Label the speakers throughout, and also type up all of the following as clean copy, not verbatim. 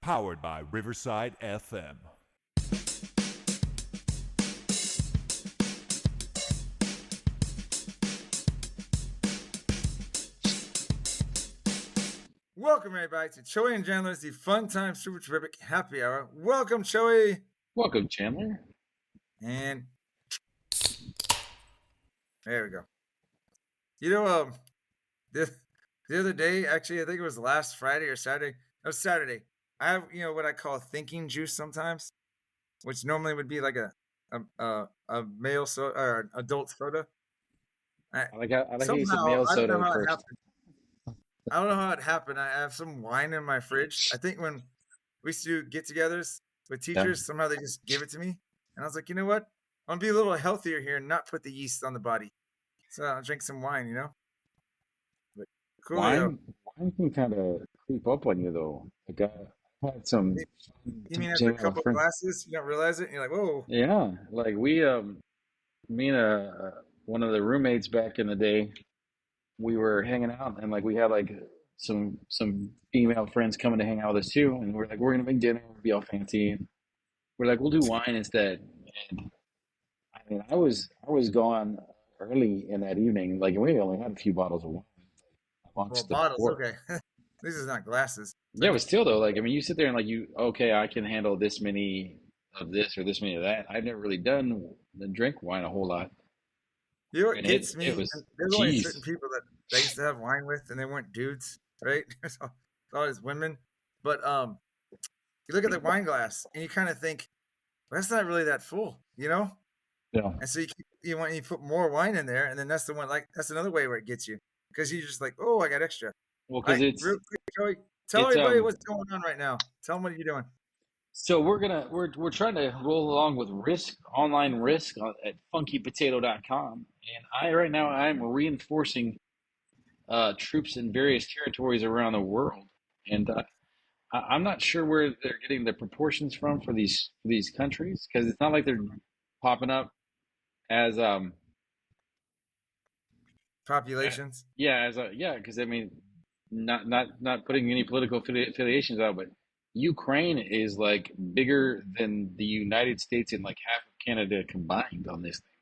Speaker 1: Powered by Riverside FM.
Speaker 2: Welcome, everybody, to Choey and Chandler's The Fun Time Super Terrific Happy Hour. Welcome, Choey.
Speaker 3: Welcome, Chandler.
Speaker 2: And there we go. You know, the other day, actually, I think it was last Friday or Saturday. It was Saturday. I have, what I call thinking juice sometimes, which normally would be like a male soda or an adult soda.
Speaker 3: I like how you said
Speaker 2: Somehow,
Speaker 3: male
Speaker 2: I don't
Speaker 3: soda
Speaker 2: know how it
Speaker 3: first.
Speaker 2: happened. I don't know how it happened. I have some wine in my fridge. I think when we used to do get-togethers with teachers, somehow they just give it to me, and I was like, you know what? I'm gonna be a little healthier here and not put the yeast on the body. So I'll drink some wine, But coolio.
Speaker 3: Wine can kind of creep up on you, though. Like I had some
Speaker 2: You mean after a
Speaker 3: Jane with
Speaker 2: couple
Speaker 3: friends.
Speaker 2: glasses, you don't realize it, and you're like, whoa.
Speaker 3: Yeah, like me and one of the roommates back in the day, we were hanging out, and like we had like some female friends coming to hang out with us too, and we're like, we're gonna make dinner, we'll be all fancy, and we're like, we'll do wine instead. And I mean, I was gone early in that evening. Like we only had a few bottles of wine
Speaker 2: Well,
Speaker 3: amongst the
Speaker 2: bottles,
Speaker 3: four.
Speaker 2: okay. This is not glasses.
Speaker 3: Yeah, but still though, like I mean, you sit there and like okay, I can handle this many of this or this many of that. I've never really done the drink wine a whole lot,
Speaker 2: You know what
Speaker 3: and
Speaker 2: gets
Speaker 3: it
Speaker 2: me?
Speaker 3: was,
Speaker 2: There's only certain
Speaker 3: geez,
Speaker 2: people that I used to have wine with, and they weren't dudes, right? It's always women. But you look at the wine glass, and you kind of think, well, that's not really that full.
Speaker 3: yeah.
Speaker 2: And so you put more wine in there, and then that's the one that's another way where it gets you because you're just like, oh, I got extra.
Speaker 3: Well,
Speaker 2: All
Speaker 3: because
Speaker 2: right, real quick, Joey, tell
Speaker 3: it's
Speaker 2: everybody what's going on right now. Tell them what you're doing.
Speaker 3: so we're trying to roll along with online risk at funkypotato.com, and I right now I'm reinforcing troops in various territories around the world, and I'm not sure where they're getting the proportions from for these countries because it's not like they're popping up as
Speaker 2: Populations.
Speaker 3: yeah because I mean not putting any political affiliations out, but Ukraine is like bigger than the United States and like half of Canada combined on this thing,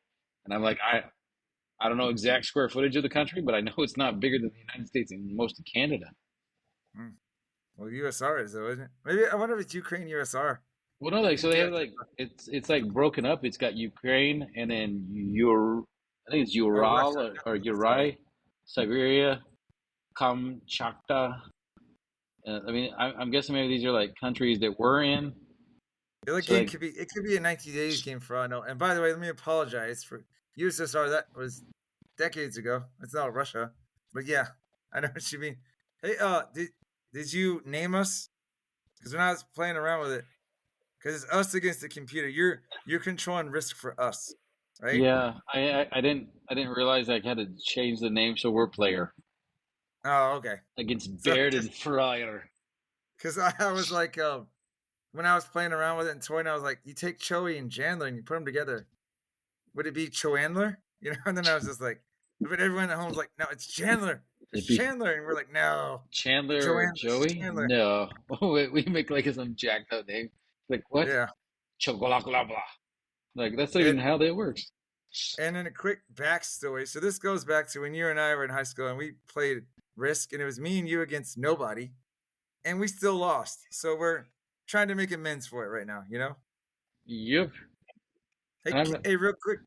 Speaker 3: and I'm like I don't know exact square footage of the country, but I know it's not bigger than the United States and most of Canada.
Speaker 2: Hmm. Well, USR is though, isn't it? Maybe I wonder if it's Ukraine USR.
Speaker 3: Well, no,
Speaker 2: Maybe
Speaker 3: like
Speaker 2: you
Speaker 3: so
Speaker 2: can
Speaker 3: they
Speaker 2: do
Speaker 3: have
Speaker 2: that.
Speaker 3: like it's like broken up. It's got Ukraine and then I think it's
Speaker 2: Oh,
Speaker 3: Ural
Speaker 2: Russia.
Speaker 3: or
Speaker 2: Sorry.
Speaker 3: Urai, Siberia, Kamchatka. I mean, I'm guessing maybe these are like countries that we're in.
Speaker 2: The other
Speaker 3: So
Speaker 2: game
Speaker 3: like,
Speaker 2: could be a 90 days game for all I know. And by the way, let me apologize for USSR. That was decades ago. It's not Russia, but yeah, I know what you mean. Hey, did you name us? Because when I was playing around with it, because it's us against the computer. You're controlling risk for us, right?
Speaker 3: yeah, I didn't realize I had to change the name, so we're player
Speaker 2: Oh, okay.
Speaker 3: against
Speaker 2: So
Speaker 3: Baird and Fryer.
Speaker 2: because I was like, when I was playing around with it and toying, I was like, you take Choey and Chandler and you put them together. Would it be Choandler? And then I was just like, but everyone at home was like, no, it's Chandler. It's
Speaker 3: It'd be
Speaker 2: Chandler. And we're like, no,
Speaker 3: Chandler or
Speaker 2: Joanne,
Speaker 3: Joey?
Speaker 2: Chandler.
Speaker 3: No, we make like some jacked up name. Like what?
Speaker 2: Yeah.
Speaker 3: Chocolate blah blah. Like that's not
Speaker 2: And,
Speaker 3: even how that works.
Speaker 2: and then a quick backstory. So this goes back to when you and I were in high school and we played Risk, and it was me and you against nobody, and we still lost. So we're trying to make amends for it right now.
Speaker 3: Yep.
Speaker 2: Hey,
Speaker 3: And I'm,
Speaker 2: hey, real quick,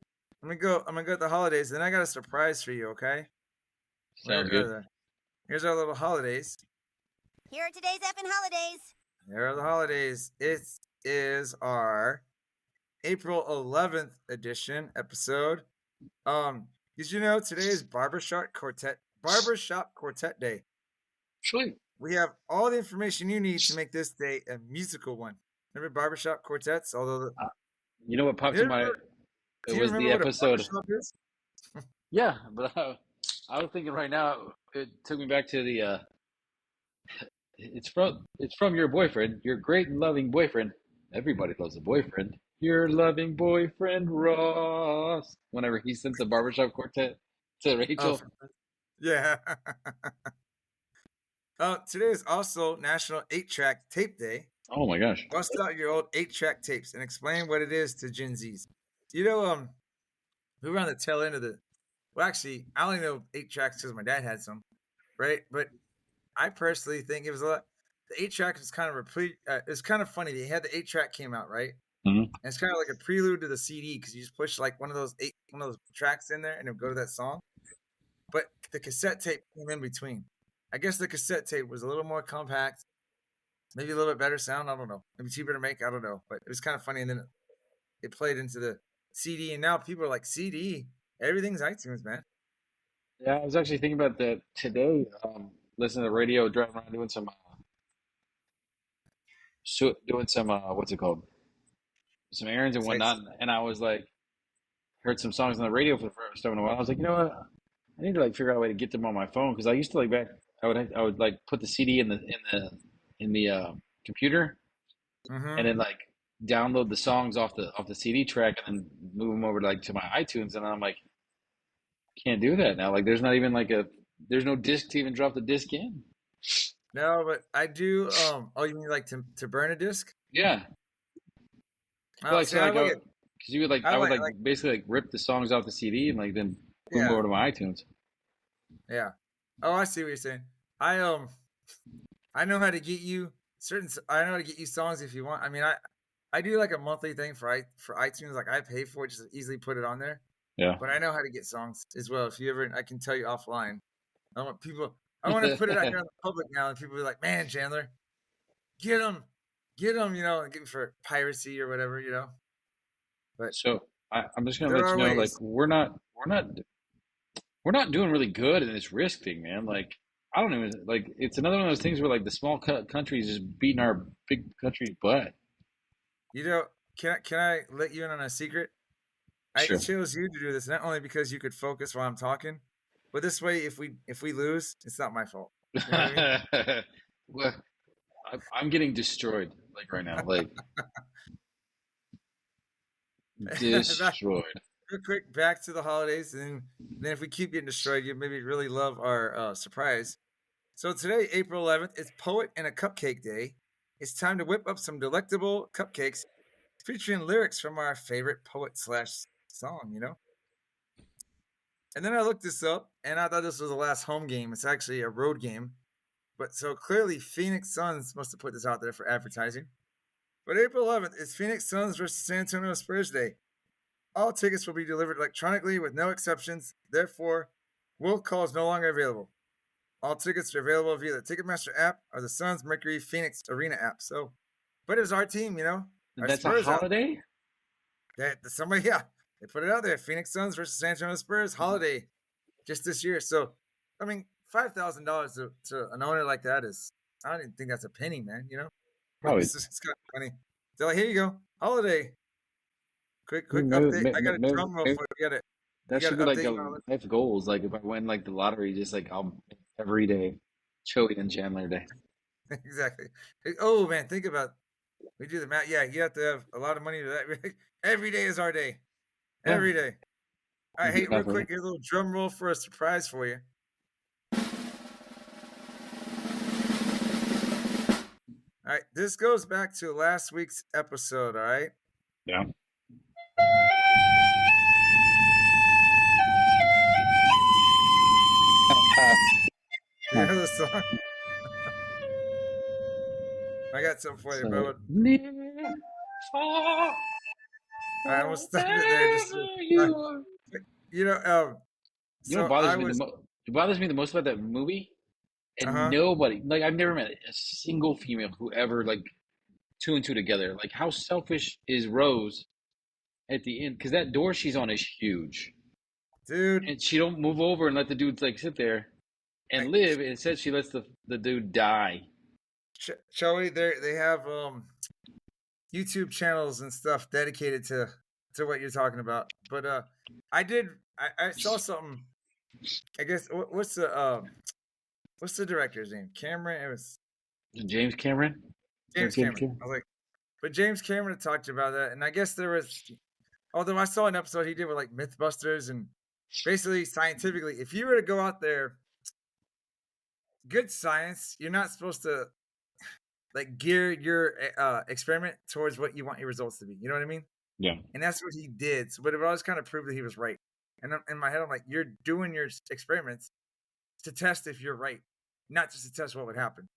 Speaker 2: I'm gonna go at the holidays. Then I got a surprise for you. Okay?
Speaker 3: sounds
Speaker 2: Where
Speaker 3: good.
Speaker 2: here's our little holidays.
Speaker 4: Here are today's effing holidays.
Speaker 2: Here are the holidays. It is our April 11th edition episode. Did you know today is Barbershop Quartet Day?
Speaker 3: Sweet.
Speaker 2: We have all the information you need to make this day a musical one. Remember barbershop quartets?
Speaker 3: Uh, You know what popped
Speaker 2: Do
Speaker 3: in
Speaker 2: you
Speaker 3: my?
Speaker 2: remember,
Speaker 3: It
Speaker 2: do you
Speaker 3: was
Speaker 2: remember
Speaker 3: the
Speaker 2: what a
Speaker 3: episode.
Speaker 2: barbershop is?
Speaker 3: Yeah, but I was thinking right now. It took me back to the. It's from your boyfriend, your great and loving boyfriend. Everybody loves a boyfriend. Your loving boyfriend Ross. Whenever he sends a barbershop quartet to
Speaker 2: Oh,
Speaker 3: Rachel.
Speaker 2: yeah. Today is also National 8-Track Tape Day.
Speaker 3: Oh my gosh.
Speaker 2: Bust out your old 8-track tapes and explain what it is to Gen Zs. You know, we were on the tail end of the. Well, actually, I only know 8 tracks because my dad had some, right? But I personally think it was a lot. The 8-track was kind of replete. It's kind of funny. They had the 8-track came out, right?
Speaker 3: Mhm.
Speaker 2: And it's kind of like a prelude to the CD because you just push like one of those tracks in there and it'll go to that song. But the cassette tape came in between. I guess the cassette tape was a little more compact, maybe a little bit better sound. I don't know. Maybe cheaper to make. I don't know. But it was kind of funny. And then it played into the CD. And now people are like, CD, everything's iTunes, man.
Speaker 3: Yeah, I was actually thinking about that today. Listening to the radio, driving around doing some what's it called? Some errands and whatnot. And I was like, heard some songs on the radio for the first time in a while. I was like, you know what? I need to like figure out a way to get them on my phone because I used to like back. I would like put the CD in the computer
Speaker 2: Mm-hmm.
Speaker 3: and then like download the songs off the CD track and then move them over like to my iTunes. And I'm like, can't do that now. Like, there's no disc to even drop the disc in.
Speaker 2: No, but I do. Oh, you mean like to burn a disc?
Speaker 3: Yeah.
Speaker 2: Oh, see, I like it.
Speaker 3: Because you would like,
Speaker 2: I
Speaker 3: I would
Speaker 2: like
Speaker 3: like basically like rip the songs off the CD and like then move them
Speaker 2: yeah,
Speaker 3: over to my iTunes.
Speaker 2: yeah. Oh, I see what you're saying. I know how to get you I know how to get you songs if you want. I mean, I do like a monthly thing for iTunes. Like I pay for it, just to easily put it on there.
Speaker 3: Yeah.
Speaker 2: But I know how to get songs as well. If you ever, I can tell you offline. I want people. I want to put it out here in the public now, and people be like, "Man, Chandler, get them, get them," and get for piracy or whatever, But
Speaker 3: So I'm just gonna
Speaker 2: there
Speaker 3: let you
Speaker 2: are
Speaker 3: know, like
Speaker 2: ways.
Speaker 3: we're not doing really good in this risk thing, man. Like I don't even like it's another one of those things where like the small countries just beating our big country's butt.
Speaker 2: You know, can I let you in on a secret? I
Speaker 3: Sure.
Speaker 2: chose you to do this not only because you could focus while I'm talking, but this way, if we lose, it's not my fault. You know what I mean?
Speaker 3: Well, I'm getting destroyed like right now, like
Speaker 2: Back,
Speaker 3: destroyed.
Speaker 2: real quick, back to the holidays, and then if we keep getting destroyed, you maybe really love our surprise. So today, April 11th, is Poet and a Cupcake Day. It's time to whip up some delectable cupcakes featuring lyrics from our favorite poet slash song. And then I looked this up, and I thought this was the last home game. It's actually a road game. But so clearly, Phoenix Suns must have put this out there for advertising. But April 11th is Phoenix Suns versus San Antonio Spurs Day. All tickets will be delivered electronically with no exceptions. Therefore, will call is no longer available. All tickets are available via the Ticketmaster app or the Suns Mercury Phoenix Arena app. So, but it's our team, our
Speaker 3: That's a
Speaker 2: Spurs out
Speaker 3: holiday?
Speaker 2: there. Somebody, yeah, they put it out there. Phoenix Suns versus San Antonio Spurs holiday just this year. So, I mean, $5,000 to an owner like that I don't even think that's a penny, man. But
Speaker 3: Probably.
Speaker 2: it's kind of funny. They're like, here you go, holiday. Quick
Speaker 3: Maybe,
Speaker 2: update. I got a
Speaker 3: maybe,
Speaker 2: drum roll
Speaker 3: maybe
Speaker 2: for you. You
Speaker 3: that
Speaker 2: got
Speaker 3: should
Speaker 2: to
Speaker 3: be like
Speaker 2: update
Speaker 3: a
Speaker 2: my list.
Speaker 3: life goals. Like if I win like the lottery, just like I'll every day, Choey and Chandler Day.
Speaker 2: Exactly. Oh man, think about we do the math. Yeah, you have to have a lot of money to that. Every day is our day.
Speaker 3: Yeah,
Speaker 2: Every day. All right,
Speaker 3: it'd be
Speaker 2: hey, real
Speaker 3: enough, right?
Speaker 2: quick, here's a little drum roll for a surprise for you. All right, this goes back to last week's episode. All right.
Speaker 3: Yeah.
Speaker 2: Do you know the song? I got something for you,
Speaker 3: So
Speaker 2: bro.
Speaker 3: near, far,
Speaker 2: I almost stopped it there. Just
Speaker 3: wherever you are.
Speaker 2: you know, um,
Speaker 3: You know what
Speaker 2: so I
Speaker 3: bothers me the
Speaker 2: was,
Speaker 3: most? It bothers me the most about that movie,
Speaker 2: uh
Speaker 3: and
Speaker 2: huh,
Speaker 3: nobody like I've never met a single female who ever like two and two together. Like how selfish is Rose at the end? Because that door she's on is huge,
Speaker 2: dude.
Speaker 3: and she don't move over and let the dude like sit there
Speaker 2: I,
Speaker 3: and live. And instead, she lets the dude die.
Speaker 2: Choey, they have YouTube channels and stuff dedicated to what you're talking about. But I saw something. I guess what's the director's name? Cameron. It was
Speaker 3: James Cameron.
Speaker 2: James
Speaker 3: James
Speaker 2: Cameron.
Speaker 3: Cameron.
Speaker 2: I was like, but James Cameron talked about that, and I guess there was. Although I saw an episode he did with like MythBusters and basically scientifically, if you were to go out there, good science, you're not supposed to. like gear your experiment towards what you want your results to be. You know what I mean?
Speaker 3: Yeah.
Speaker 2: And that's what he did. So, but it always kind of proved that he was right. And in my head, I'm like, you're doing your experiments to test if you're right, not just to test what would happen.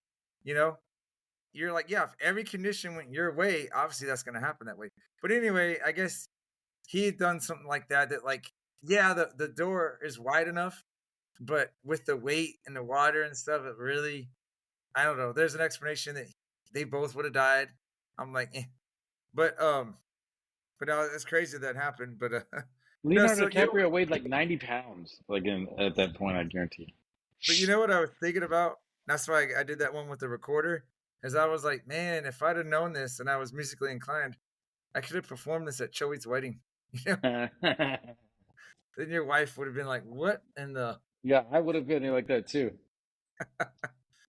Speaker 2: You know, you're like, yeah, if every condition went your way, obviously that's going to happen that way. But anyway, I guess he had done something like that. That like, yeah, the door is wide enough, but with the weight and the water and stuff, it really, I don't know. There's an explanation that they both would have died. I'm like, but no, it's crazy that happened. But no,
Speaker 3: Leonardo
Speaker 2: so you know,
Speaker 3: DiCaprio weighed like 90 pounds, like at that point, I guarantee.
Speaker 2: but you know what I was thinking about? That's why I did that one with the recorder. Is I was like, man, if I'd have known this and I was musically inclined, I could have performed this at Choey's wedding. You know, then your wife would have been like, "What in the?"
Speaker 3: Yeah, I would have been like that too. I'd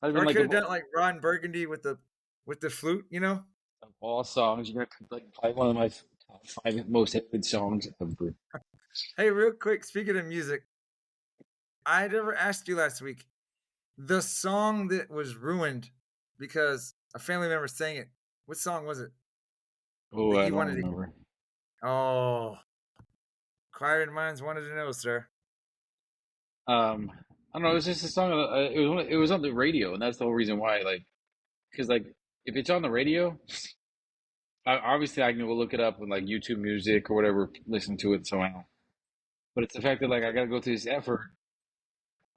Speaker 2: Or
Speaker 3: been
Speaker 2: I
Speaker 3: like,
Speaker 2: could have done it like Ron Burgundy with the flute. You know.
Speaker 3: of all songs, you're gonna like play one of my top 5 most hated songs ever.
Speaker 2: Hey, real quick, speaking of music, I never asked you last week the song that was ruined because a family member sang it. What song was it
Speaker 3: Oh,
Speaker 2: that
Speaker 3: I
Speaker 2: you
Speaker 3: don't
Speaker 2: wanted to?
Speaker 3: remember.
Speaker 2: Oh, inquiring minds wanted to know, sir.
Speaker 3: I don't know. It was just a song. It was on the radio, and that's the whole reason why. Like, because like if it's on the radio, obviously I can go look it up on like YouTube Music or whatever, listen to it somehow. But it's the fact that like I gotta go through this effort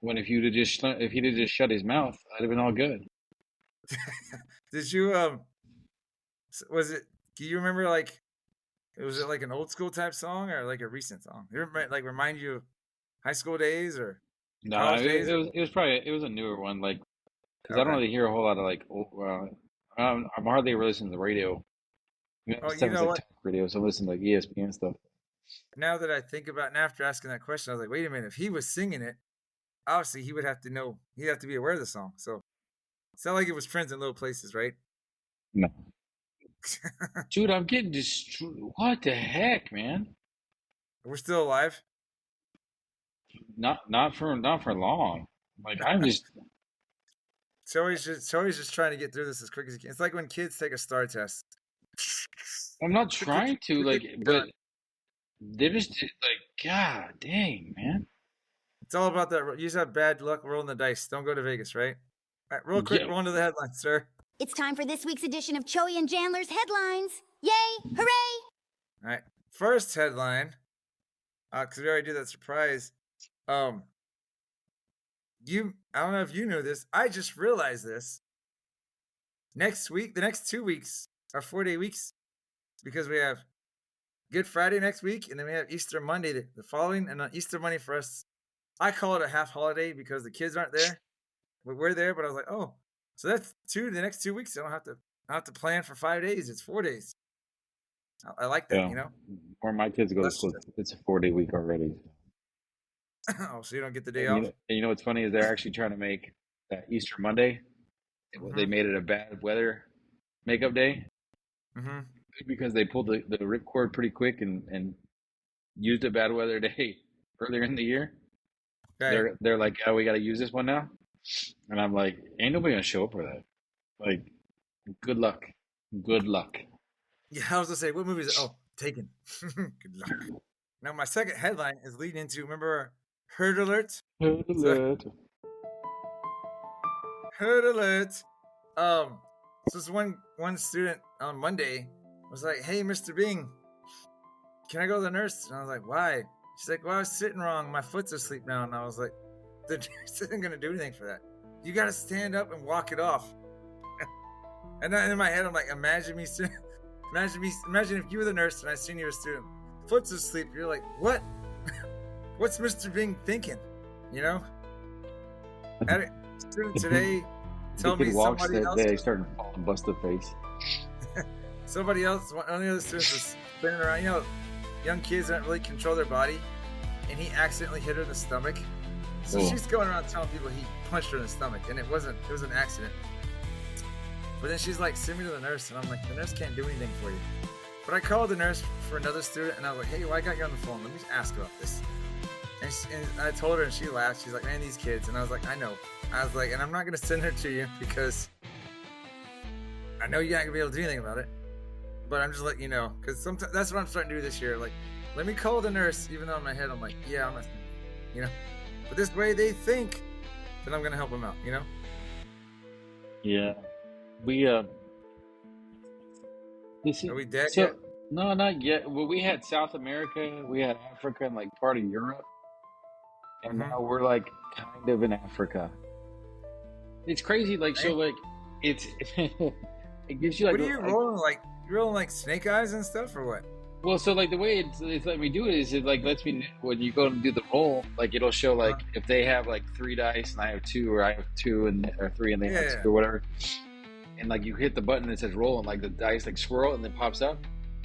Speaker 3: when if he'd have just shut his mouth, I'd have been all good.
Speaker 2: Did you was it? Do you remember like? Was it like an old school type song or like a recent song? It like remind you of high school days or
Speaker 3: No,
Speaker 2: college days?
Speaker 3: it was a newer one, like because I don't
Speaker 2: Okay.
Speaker 3: really hear a whole lot of like I'm hardly ever listening to the radio.
Speaker 2: Oh,
Speaker 3: Most
Speaker 2: you
Speaker 3: times it's
Speaker 2: know
Speaker 3: like
Speaker 2: what?
Speaker 3: talk radio, so I listen to like ESPN stuff.
Speaker 2: Now that I think about it, and after asking that question, I was like, wait a minute. If he was singing it, obviously he would have to know. He'd have to be aware of the song. So it's not like it was Friends in Little Places, right?
Speaker 3: No, dude, I'm getting destroyed. What the heck, man?
Speaker 2: We're still alive.
Speaker 3: Not for long. Like I'm just
Speaker 2: Choey's just trying to get through this as quick as he can. It's like when kids take a star test.
Speaker 3: I'm not
Speaker 2: Quick, quick,
Speaker 3: trying to
Speaker 2: quick,
Speaker 3: like, but
Speaker 2: done.
Speaker 3: they're just like, God dang, man.
Speaker 2: It's all about that. You just have bad luck rolling the dice. Don't go to Vegas, right? All right, real quick,
Speaker 3: Yeah,
Speaker 2: roll into the headlines, sir.
Speaker 4: It's time for this week's edition of Choey and Chandler's Headlines. Yay! Hooray!
Speaker 2: All right, first headline, because we already did that surprise. I don't know if you knew this. I just realized this. Next week, the next 2 weeks are 4-day weeks because we have Good Friday next week, and then we have Easter Monday the following. And on Easter Monday for us, I call it a half holiday because the kids aren't there, but we're there. But I was like, oh, so that's the next 2 weeks. I don't have to plan for 5 days. It's 4 days. I like that,
Speaker 3: yeah.
Speaker 2: you know.
Speaker 3: Where my kids go to school, it's a 4-day week already.
Speaker 2: Oh, so you don't get the day
Speaker 3: And
Speaker 2: off.
Speaker 3: you know what's funny is they're actually trying to make that Easter Monday. They made it a bad weather makeup day
Speaker 2: Mm-hmm.
Speaker 3: because they pulled the ripcord pretty quick and used a bad weather day earlier in the year.
Speaker 2: Right.
Speaker 3: They're like, yeah, we got to use this one now, and I'm like, ain't nobody gonna show up for that. Like, good luck, good luck.
Speaker 2: Yeah, I was gonna say, what movie is it? Oh, Taken. Good luck. Now, my second headline is leading into, remember, Herd Alert? Herd Alert. So this one student on Monday was like, "Hey, Mr. Bing, can I go to the nurse?" And I was like, "Why?" She's like, "Well, I was sitting wrong. My foot's asleep now." And I was like, "The nurse isn't gonna do anything for that. You gotta stand up and walk it off." And then in my head, I'm like, imagine if you were the nurse and I seen you a student, foot's asleep. You're like, what? What's Mr. Bing thinking? You know? Had a student today tell me
Speaker 3: walks
Speaker 2: somebody
Speaker 3: that
Speaker 2: else.
Speaker 3: day, starting to fall and bust their face.
Speaker 2: Somebody else, one of the other students was spinning around. You know, young kids don't really control their body, and he accidentally hit her in the stomach. So she's going around telling people he punched her in the stomach, and it was an accident. But then she's like, send me to the nurse, and I'm like, the nurse can't do anything for you. But I called the nurse for another student, and I was like, hey, well, I got you on the phone. Let me ask about this. And I told her, and she laughed. She's like, man, these kids. And I was like, I know. I was like, and I'm not going to send her to you because know you're not gonna be able to do anything about it, but I'm just letting you know, because sometimes that's what I'm starting to do this year. Like, let me call the nurse, even though in my head I'm like, yeah, I'm not, you know. But this way they think that I'm gonna help them out, you know.
Speaker 3: Yeah. We this is,
Speaker 2: Are we dead
Speaker 3: so
Speaker 2: yet?
Speaker 3: no, not yet. Well, we had South America, we had Africa, and like part of Europe, and
Speaker 2: Mhm.
Speaker 3: now we're like kind of in Africa. It's crazy. Like so,
Speaker 2: Right?
Speaker 3: like it's it gives you like
Speaker 2: What are you rolling like? You rolling like snake eyes and stuff, or what?
Speaker 3: well, so like the way it's letting me do it is it like lets me when you go and do the roll, like it'll show like if they have like 3 dice and I have 2, or I have 2 and or 3 and they have
Speaker 2: Yeah.
Speaker 3: 2 or whatever, and like you hit the button that says roll and like the dice like swirl and then pops up,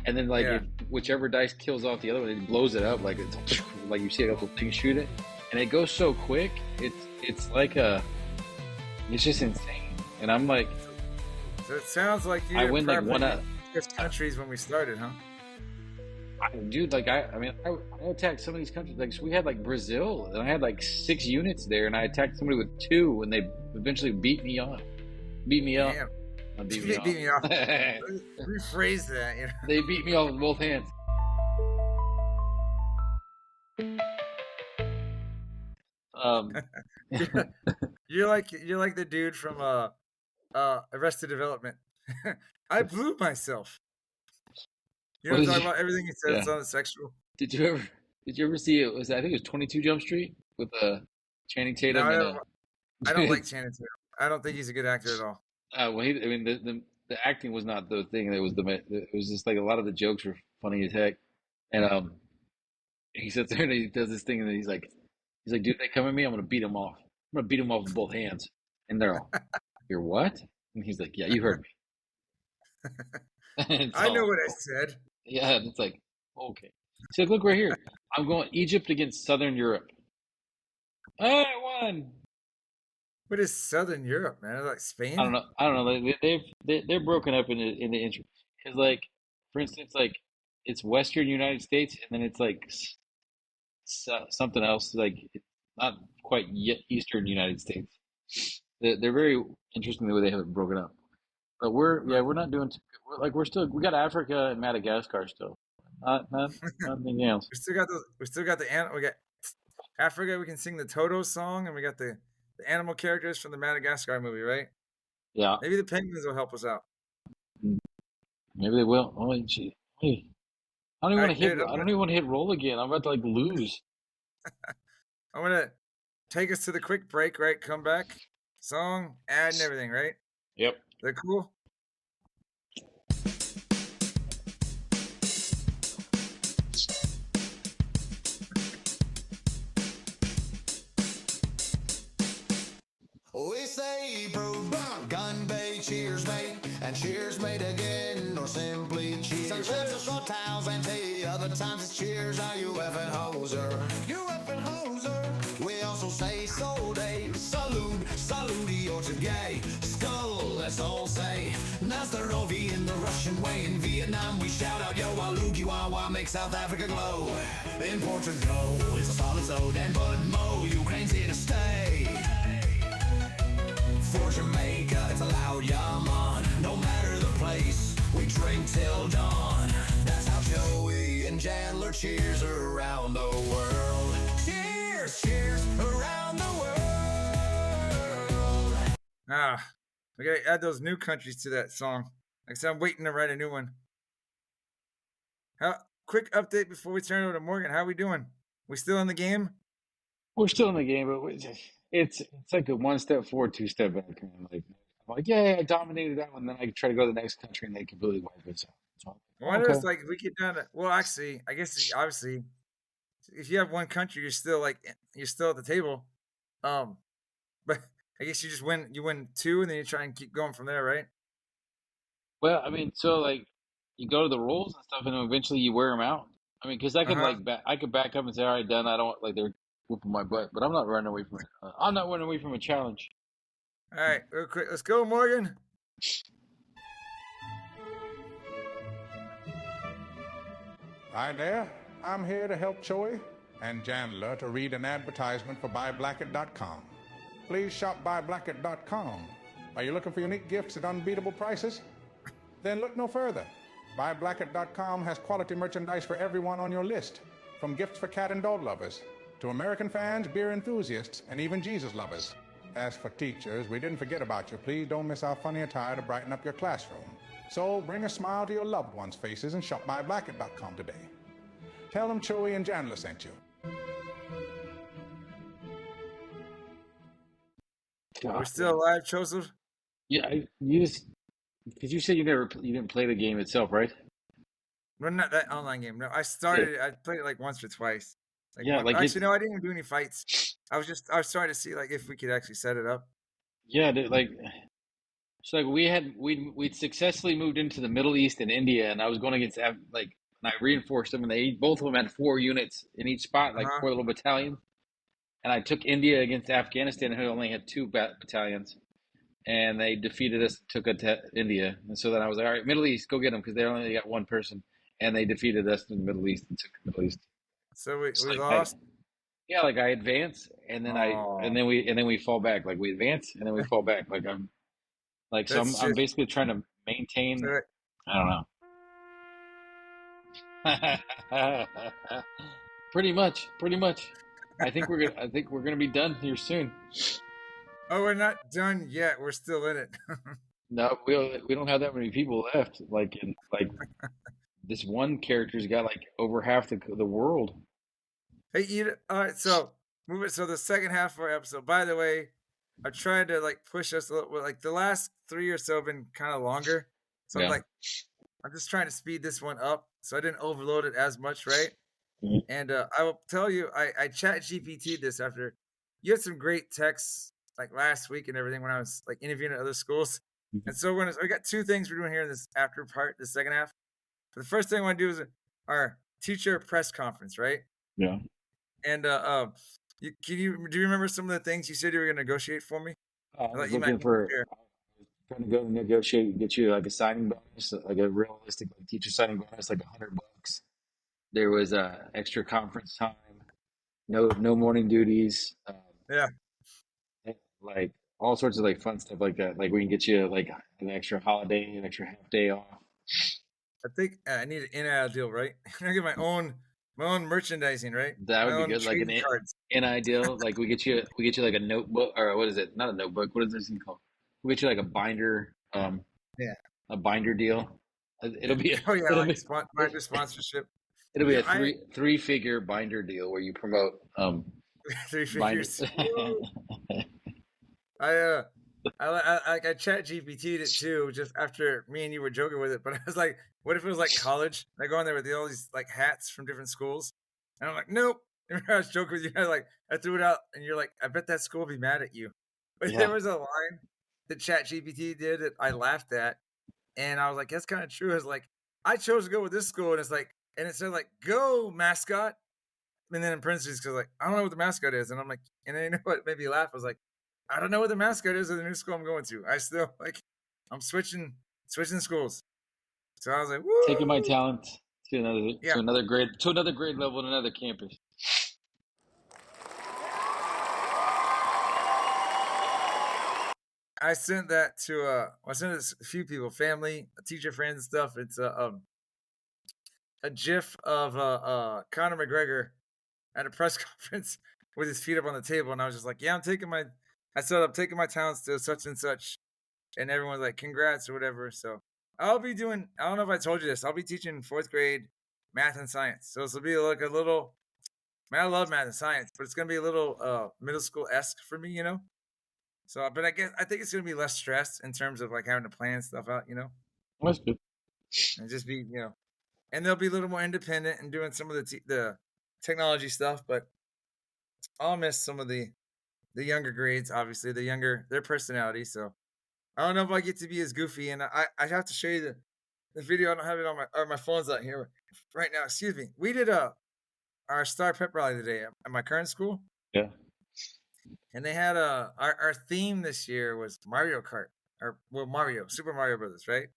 Speaker 3: and then like
Speaker 2: Yeah.
Speaker 3: if whichever dice kills off the other one, it blows it up like it's like you see a couple things shoot it, and it goes so quick. It's like it's just insane, and I'm like
Speaker 2: So it sounds like you
Speaker 3: I
Speaker 2: didn't
Speaker 3: win like
Speaker 2: prep
Speaker 3: one
Speaker 2: any
Speaker 3: out.
Speaker 2: countries when we started, huh?
Speaker 3: Dude, like I mean, I attacked some of these countries. Like so we had like Brazil, and I had like 6 units there, and I attacked somebody with 2, and they eventually beat me up. Beat me up.
Speaker 2: Damn.
Speaker 3: Beat
Speaker 2: Beat me off.
Speaker 3: they
Speaker 2: Rephrase that, you know.
Speaker 3: beat me off with both hands. Um,
Speaker 2: You're like the dude from Arrested Development. I blew myself. You know what I'm talking about? Everything he says
Speaker 3: Yeah.
Speaker 2: sounds sexual.
Speaker 3: Did you ever see it? Was I think it was 22 Jump Street with Channing Tatum
Speaker 2: No, I don't
Speaker 3: and
Speaker 2: like Channing Tatum. I don't think he's a good actor at all.
Speaker 3: well, I mean, the acting was not the thing. It was just like a lot of the jokes were funny as heck, and he sits there and he does this thing, and he's like, dude, they come at me, I'm gonna beat them off. I'm gonna beat them off with both hands, and they're all, you're what? And he's like, yeah, you heard me.
Speaker 2: I know what I said.
Speaker 3: Yeah, and it's like, okay. So look right here. I'm going Egypt against Southern Europe. Oh, I won.
Speaker 2: What is Southern Europe, man? Like Spain?
Speaker 3: I don't know. Like, they're broken up in the intro because, like, for instance, like it's Western United States, and then it's like something else, like it's not quite yet Eastern United States. They're very interesting the way they have it broken up. But we're not doing too good. We got Africa and Madagascar still. Not anything else.
Speaker 2: We still got we got Africa. We can sing the Toto song, and we got the animal characters from the Madagascar movie, right?
Speaker 3: Yeah,
Speaker 2: Maybe the penguins will help us out.
Speaker 3: maybe they will. Oh, gee. Hey, I don't even
Speaker 2: All
Speaker 3: want
Speaker 2: right,
Speaker 3: to hit.
Speaker 2: dude,
Speaker 3: I don't even want to hit roll again. I'm about to like lose.
Speaker 2: I'm gonna take us to the quick break, right? Come back, song, ad, and everything, right?
Speaker 3: Yep.
Speaker 2: They're cool.
Speaker 5: We say gun bay, cheers mate, and cheers mate again, or simply cheers. Sometimes it's short towels and tea, other times it's cheers. Are you effing hoser? You effing hoser. We also say soul day, salute, salute or gay, skull. Let's all say Nasser Novi in the Russian way. In Vietnam we shout out yo Walugi Wawa, make South Africa glow. In Portugal it's a solid soda and Bud Mo. Ukraine's here to stay. For Jamaica, it's a loud yaman. No matter the place, we drink till dawn. That's how Choey and Chandler cheers around the world. Cheers, cheers around the world.
Speaker 2: We gotta add those new countries to that song. Like I said, I'm waiting to write a new one. Quick update before we turn it over to Morgan. How we doing? We still in the game?
Speaker 3: We're still in the game, but it's like a 1 step forward, 2 step back. And I'm like, yeah, I dominated that one. Then I try to go to the next country, and they completely wipe us out. So,
Speaker 2: I wonder
Speaker 3: okay.
Speaker 2: if like we get down to actually, I guess obviously, if you have one country, you're still at the table. But I guess you just win. You win 2, and then you try and keep going from there, right?
Speaker 3: Well, I mean, so like you go to the rolls and stuff, and then eventually you wear them out. I mean, because I could I could back up and say, all right, done. I don't like they're whooping my butt, but I'm not running away from it. I'm not running away from a challenge.
Speaker 2: All right, real quick, let's go, Morgan.
Speaker 6: Hi there, I'm here to help Choey and Chandler to read an advertisement for BuyBlackett.com. Please shop BuyBlackett.com. Are you looking for unique gifts at unbeatable prices? Then look no further. BuyBlacket.com has quality merchandise for everyone on your list, from gifts for cat and dog lovers to American fans, beer enthusiasts, and even Jesus lovers. As for teachers, we didn't forget about you. Please don't miss our funny attire to brighten up your classroom. So bring a smile to your loved ones' faces and shop BuyBlacket.com today. Tell them Choey and Chandler sent you.
Speaker 2: We're still alive, Joseph.
Speaker 3: Yeah, you just because you said you didn't play the game itself, right?
Speaker 2: Well, not that online game. No, I started it. I played it like once or twice.
Speaker 3: Yeah, like
Speaker 2: actually, no, I didn't even do any fights. I was starting to see like if we could actually set it up.
Speaker 3: Yeah, like so like we'd successfully moved into the Middle East and India, and I was going against like and I reinforced them, and both of them had 4 units in each spot, like 4 little battalions. And I took India against Afghanistan, who only had 2 battalions, and they defeated us. Took India, and so then I was like, all right, Middle East, go get them because they only got 1 person, and they defeated us in the Middle East and took the Middle East.
Speaker 2: So we
Speaker 3: Like
Speaker 2: lost.
Speaker 3: yeah, like I advance, and then we fall back. Like we advance, and then we fall back. Like I'm like so I'm basically trying to maintain.
Speaker 2: So
Speaker 3: I don't know. Pretty much. I think we're gonna be done here soon.
Speaker 2: Oh, we're not done yet. We're still in it.
Speaker 3: No, we don't have that many people left. Like this one character's got like over half the world.
Speaker 2: Hey, all right. So move it. So the second half of our episode. By the way, I tried to like push us a little. Like the last 3 or so have been kind of longer. So
Speaker 3: Yeah.
Speaker 2: I'm just trying to speed this one up so I didn't overload it as much, right?
Speaker 3: Mhm.
Speaker 2: And I will tell you, I chat GPT this after you had some great texts like last week and everything when I was like interviewing at other schools.
Speaker 3: Mhm.
Speaker 2: And so we got 2 things we're doing here in this after part, the second half. But the first thing I want to do is our teacher press conference, right?
Speaker 3: Yeah.
Speaker 2: And do you remember some of the things you said you were going to negotiate for me?
Speaker 3: I
Speaker 2: thought
Speaker 3: was
Speaker 2: you might
Speaker 3: looking for.
Speaker 2: share.
Speaker 3: I was trying to go negotiate, get you like a signing bonus, like a realistic like teacher signing bonus, like $100. There was extra conference time, no morning duties,
Speaker 2: Yeah,
Speaker 3: like all sorts of like fun stuff like that. Like we can get you like an extra holiday, an extra half day off.
Speaker 2: I think I need an NIL deal, right? I get my own merchandising, right?
Speaker 3: That
Speaker 2: My
Speaker 3: would be
Speaker 2: own
Speaker 3: good. Like
Speaker 2: trading cards.
Speaker 3: an ideal. Like we get you like a notebook or what is it? Not a notebook. What is this thing called? We get you like a binder,
Speaker 2: Yeah.
Speaker 3: a binder deal. It'll be
Speaker 2: Oh yeah,
Speaker 3: it'll
Speaker 2: like
Speaker 3: be
Speaker 2: binder sponsorship.
Speaker 3: it'll be a
Speaker 2: I
Speaker 3: three figure binder deal where you promote
Speaker 2: 3
Speaker 3: binder.
Speaker 2: figures. Woo! I I chat GPT'd it too, just after me and you were joking with it. But I was like, what if it was like college? I go in there with all these like hats from different schools, and I'm like, nope. Remember I was joking with you. I threw it out, and you're like, I bet that school will be mad at you. But
Speaker 3: Yeah.
Speaker 2: there was a line that chat GPT did that I laughed at, and I was like, that's kind of true. It's like I chose to go with this school, and it's like, and it said like, go mascot, and then in parentheses because like I don't know what the mascot is, and I'm like, and then you know what made me laugh? I was like, I don't know what the mascot is of the new school I'm going to. I still like I'm switching schools. So I was like,
Speaker 3: Taking my
Speaker 2: woo!
Speaker 3: talent to
Speaker 2: Yeah.
Speaker 3: another grade level and another campus.
Speaker 2: I sent that to I sent it to a few people, family, teacher friends and stuff. It's a GIF of Conor McGregor at a press conference with his feet up on the table, and I was just like, yeah, I said I'm taking my talents to such and such, and everyone's like, congrats or whatever. So I'll be doing. I don't know if I told you this. I'll be teaching 4th grade math and science. So this will be like a little. I mean, I love math and science, but it's gonna be a little middle school esque for me, you know. So, but I think it's gonna be less stress in terms of like having to plan stuff out, you know,
Speaker 3: That's good.
Speaker 2: and just be, and they'll be a little more independent and doing some of the technology stuff. But I'll miss some of the younger grades, obviously their personality. So I don't know if I get to be as goofy, and I have to show you the video. I don't have it on my phone's out here right now. Excuse me. We did our star pep rally today at my current school,
Speaker 3: Yeah.
Speaker 2: and they had our theme this year was Mario Kart, or well Super Mario Brothers, right?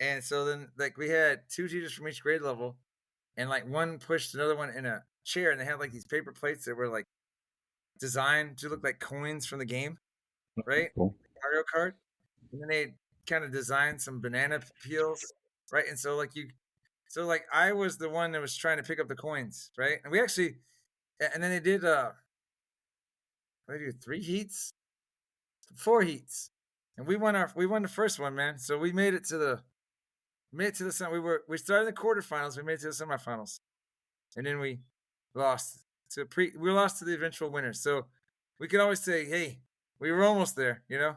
Speaker 2: And so then like we had 2 teachers from each grade level, and like one pushed another one in a chair, and they had like these paper plates that were like designed to look like coins from the game, right?
Speaker 3: Cool.
Speaker 2: Mario Kart. And then they kind of design some banana peels, right? And so like I was the one that was trying to pick up the coins, right? And we actually, and then they did what did they do? 3 heats, 4 heats, and we won the first one, man. So we made it to the we started in the quarterfinals, we made it to the semifinals, and then we lost we lost to the eventual winners. So we could always say, hey, we were almost there, you know.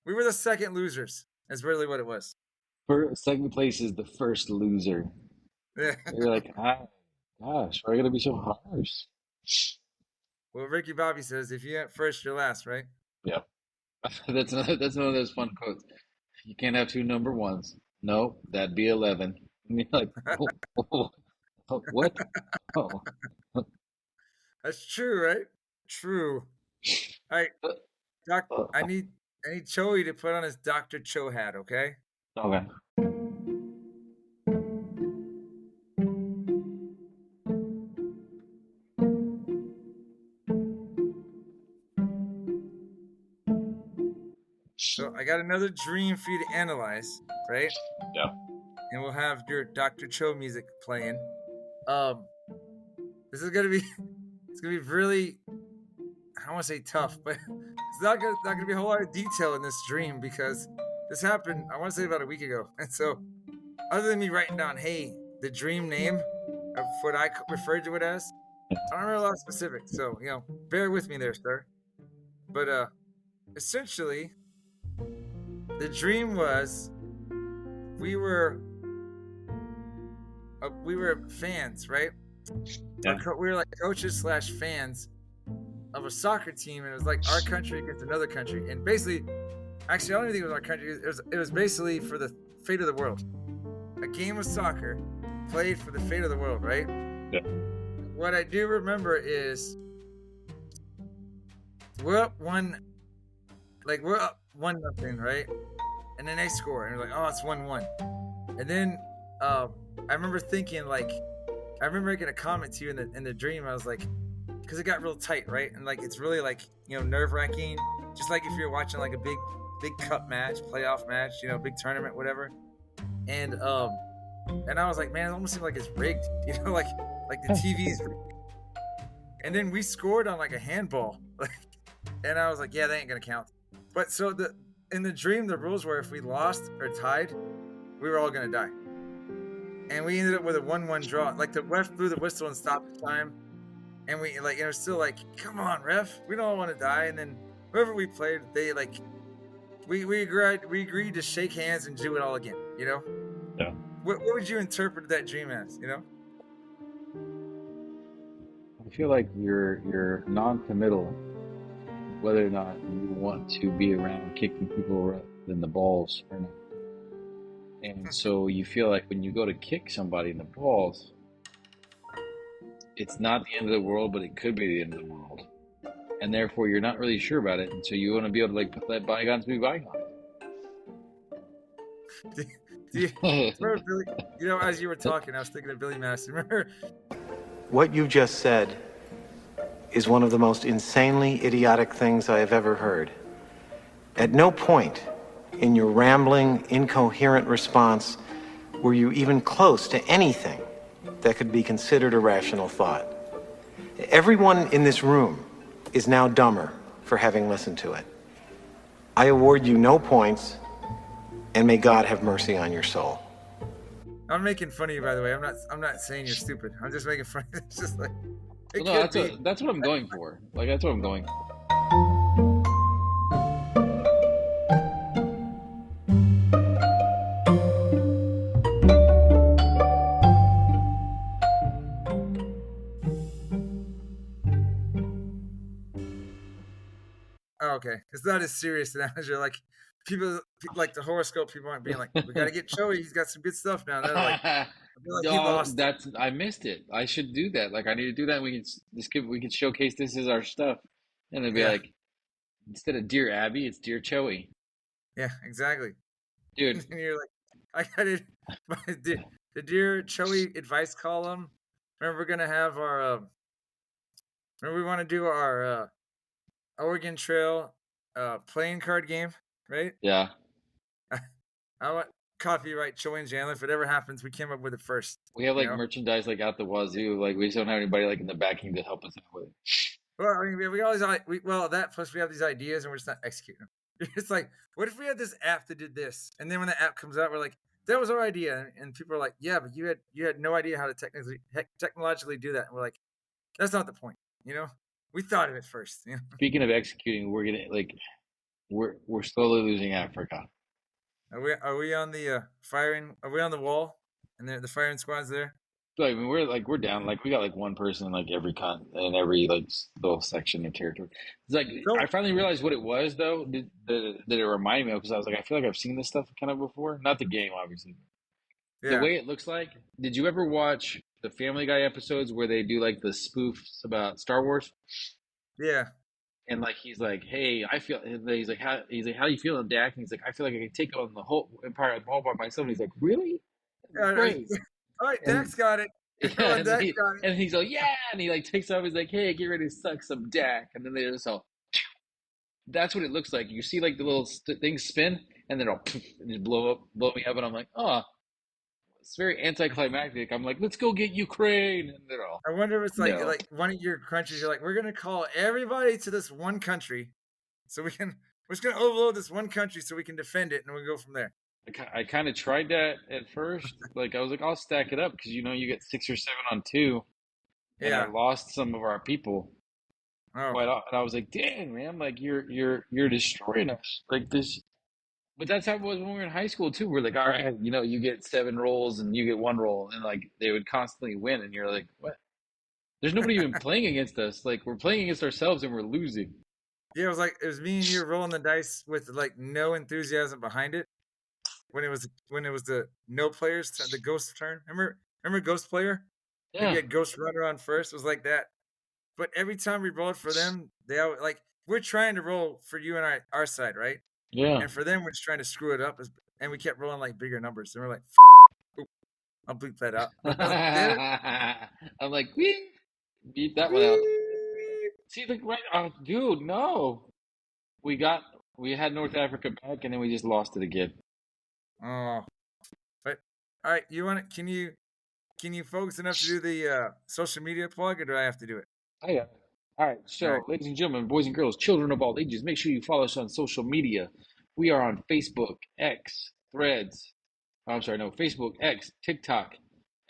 Speaker 2: We were the second losers. That's really what it was.
Speaker 3: Second place is the first loser.
Speaker 2: Yeah.
Speaker 3: You're like, gosh, why are you gonna be so harsh?
Speaker 2: Well, Ricky Bobby says, if you ain't first, you're last, right?
Speaker 3: Yeah, that's one of those fun quotes. You can't have two number ones. No, that'd be 11. I mean, like, what? Oh,
Speaker 2: That's true, right? True. All right, Doc. I need Choey to put on his Dr. Cho hat, okay?
Speaker 3: okay.
Speaker 2: So I got another dream for you to analyze, right?
Speaker 3: Yeah.
Speaker 2: And we'll have your Dr. Cho music playing. Um, this is gonna be it's gonna be really, I don't want to say tough, but it's not gonna be a whole lot of detail in this dream because this happened, I want to say, about a week ago. And so, other than me writing down, hey, the dream name of what I referred to it as, I don't remember a lot of specifics. So bear with me there, sir. But essentially, the dream was we were fans, right?
Speaker 3: Yeah.
Speaker 2: We were like coaches slash fans of a soccer team, and it was like our country against another country. And basically, actually, I don't even think it was our country. It was basically for the fate of the world. A game of soccer played for the fate of the world, right?
Speaker 3: Yeah.
Speaker 2: What I do remember is we're up we're up 1-0, right? And then they score, and we're like, oh, it's 1-1. And then I remember thinking, like, I remember making a comment to you in the dream. I was like, because it got real tight, right? And like it's really like nerve wracking, just like if you're watching like a big cup match, playoff match, big tournament, whatever. And I was like, man, it almost seems like it's rigged, like the TV's rigged. And then we scored on like a handball, and I was like, yeah, that ain't gonna count. But so in the dream, the rules were if we lost or tied, we were all gonna die. And we ended up with a 1-1 draw. Like the ref blew the whistle and stopped the time. And we it was still like, come on, ref, we don't want to die. And then whoever we played, they like we agreed to shake hands and do it all again.
Speaker 3: Yeah.
Speaker 2: What would you interpret that dream as?
Speaker 3: I feel like you're non-committal whether or not you want to be around kicking people in the balls or not. And so you feel like when you go to kick somebody in the balls, it's not the end of the world, but it could be the end of the world. And therefore you're not really sure about it, and so you want to be able to like let bygones be bygones.
Speaker 2: Do you remember Billy? As you were talking, I was thinking of Billy Madison. Remember?
Speaker 7: What you just said is one of the most insanely idiotic things I have ever heard. At no point in your rambling, incoherent response were you even close to anything that could be considered a rational thought. Everyone in this room is now dumber for having listened to it. I award you no points, and may God have mercy on your soul.
Speaker 2: I'm making fun of you, by the way. I'm not saying you're stupid. I'm just making fun. It's just like it
Speaker 3: Well, no,
Speaker 2: could be.
Speaker 3: that's what I'm going for. Like that's what I'm going for.
Speaker 2: Oh, okay, it's not as serious as you're like people like the horoscope people aren't being like, we got to get Choey. He's got some good stuff now. They're like, I feel like he
Speaker 3: No,
Speaker 2: lost.
Speaker 3: I missed it. I should do that. Like I need to do that. We can showcase this as our stuff, and it'd be
Speaker 2: Yeah.
Speaker 3: like instead of Dear Abby, it's Dear Choey.
Speaker 2: Yeah, exactly.
Speaker 3: Dude,
Speaker 2: And you're like, I got it. The Dear Choey advice column. Remember, we're gonna have our. Remember, we want to do our Oregon Trail playing card game, right?
Speaker 3: yeah.
Speaker 2: I want copyright Choey and Chandler. If it ever happens, we came up with it first.
Speaker 3: We have
Speaker 2: You
Speaker 3: like
Speaker 2: know?
Speaker 3: merchandise like out the wazoo. Like we just don't have anybody like in the backing to help us out with it.
Speaker 2: Well, I mean, we always that plus we have these ideas and we're just not executing them. It's like, what if we had this app that did this, and then when the app comes out, we're like, that was our idea, and people are like, yeah, but you had no idea how to technologically do that. And we're like, that's not the point, you know. We thought of it first, you know.
Speaker 3: Speaking of executing, we're gonna like we're slowly losing Africa.
Speaker 2: Are we on the firing? Are we on the wall? And the firing squad's there.
Speaker 3: Like, I mean, we're down. Like we got like one person in like every in every like little section of territory. It's like
Speaker 2: So
Speaker 3: I finally realized what it was though. That it reminded me of because I was like, I feel like I've seen this stuff kind of before. Not the game, obviously. The
Speaker 2: yeah,
Speaker 3: way it looks like. Did you ever watch the Family Guy episodes where they do like the spoofs about Star Wars?
Speaker 2: yeah.
Speaker 3: And like he's like, hey, I feel. And he's like, how do you feel, Dak? And he's like, I feel like I can take on the whole empire all by myself. And he's like, really?
Speaker 2: All right,
Speaker 3: Great.
Speaker 2: all right,
Speaker 3: And
Speaker 2: Dax got it.
Speaker 3: yeah,
Speaker 2: Dax got it.
Speaker 3: and he's like, yeah, and he like takes off. He's like, hey, get ready to suck some Dak. And then they just all. That's what it looks like. You see like the little things spin, and then it'll and just blow me up, and I'm like, oh, it's very anticlimactic. I'm like, let's go get Ukraine, and they're all,
Speaker 2: I wonder if it's
Speaker 3: no.
Speaker 2: like one of your countries. You're like, we're gonna call everybody to this one country, so we can. We're just gonna overload this one country so we can defend it, and we go from there.
Speaker 3: I kind of tried that at first. Like I was like, I'll stack it up because you get 6 or 7 on 2, and I
Speaker 2: Yeah.
Speaker 3: lost some of our people.
Speaker 2: Oh.
Speaker 3: Quite often. And I was like, dang man, like you're destroying us like this. But that's how it was when we were in high school too. We're like, all right, you get 7 rolls and you get 1 roll, and like they would constantly win, and you're like, what? There's nobody even playing against us. Like we're playing against ourselves and we're losing.
Speaker 2: Yeah, it was me and you rolling the dice with like no enthusiasm behind it. When it was the no players the ghost turn. Remember Ghost Player? Like we
Speaker 3: Yeah,
Speaker 2: had Ghost Runner on first. It was like that. But every time we rolled for them, they always, like we're trying to roll for you and our side, right?
Speaker 3: yeah.
Speaker 2: And for them, we're just trying to screw it up. And we kept rolling like bigger numbers. And we're like, oop, I'll bleep that out. But like,
Speaker 3: I'm like, beat that one out. See, like, right, oh, dude, no. We got, we had North Africa back, and then we just lost it again.
Speaker 2: oh, but all right, you want it? Can you focus enough to do the social media plug, or do I have to do it?
Speaker 3: Oh, yeah. All right.
Speaker 2: All right.
Speaker 3: So, ladies and gentlemen, boys and girls, children of all ages, make sure you follow us on social media. We are on Facebook, X, Threads. I'm sorry, no, Facebook, X, TikTok,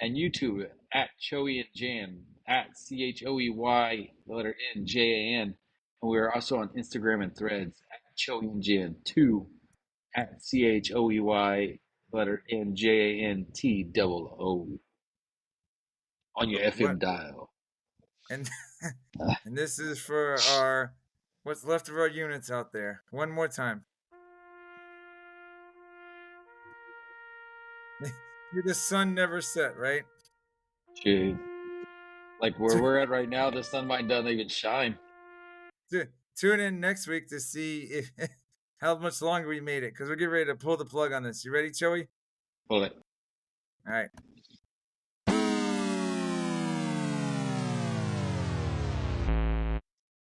Speaker 3: and YouTube at Choey and Jan, at CHOEY, the letter N, JAN. And we are also on Instagram and Threads at Choey and Jan 2, at CHOEY, letter N, JANTOO on your
Speaker 2: What?
Speaker 3: FM dial.
Speaker 2: And and this is for our what's left of our units out there. One more time. The sun never set, right?
Speaker 3: Dude, like where we're at right now, the sun might not even shine.
Speaker 2: Tune in next week to see if, how much longer we made it, because we're getting ready to pull the plug on this. You ready, Joey?
Speaker 3: Pull it.
Speaker 2: All right.